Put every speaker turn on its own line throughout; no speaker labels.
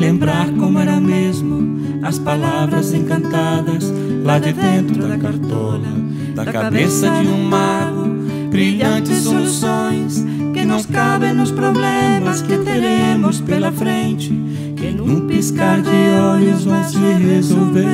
lembrar como era mesmo as palavras encantadas lá de dentro da cartola, da cabeça de um mago, brilhantes soluções que não cabem nos problemas que teremos pela frente, que num piscar de olhos vão se resolver.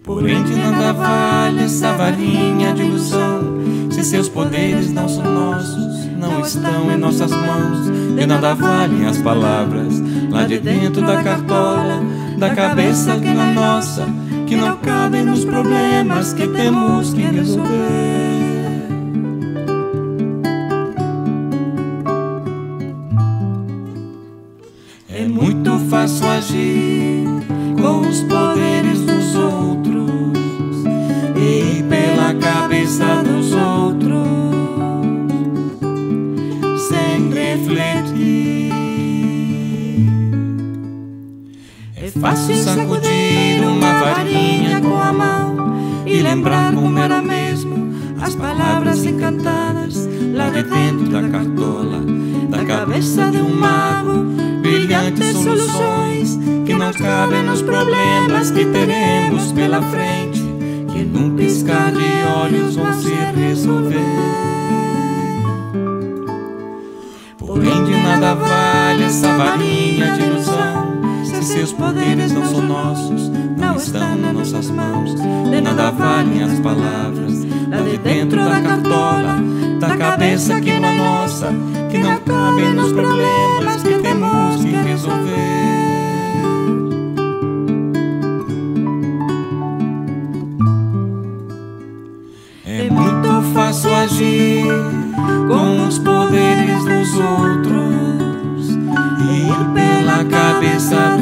Porém de nada vale essa varinha de ilusão, se seus poderes não são nossos, não estão em nossas mãos. De nada valem as palavras lá de dentro da cartola, da cabeça que não é nossa, que não cabem nos problemas que temos que resolver. É muito fácil agir com os poderes dos outros e ir pela cabeça dos outros sem refletir. É fácil sacudir uma varinha com a mão e lembrar como era mesmo as palavras encantadas lá de dentro da cartola, da cabeça de um mago, brilhantes soluções que não cabem nos problemas que teremos pela frente, que num piscar de olhos vão se resolver. Porém de nada vale essa varinha de ilusão, se seus poderes não são nossos, não estão nas nossas mãos. De nada valem as palavras lá de dentro da cartola, da cabeça que não é nossa, que não cabem nos problemas que temos que resolver. É muito fácil agir com os poderes dos outros e ir pela cabeça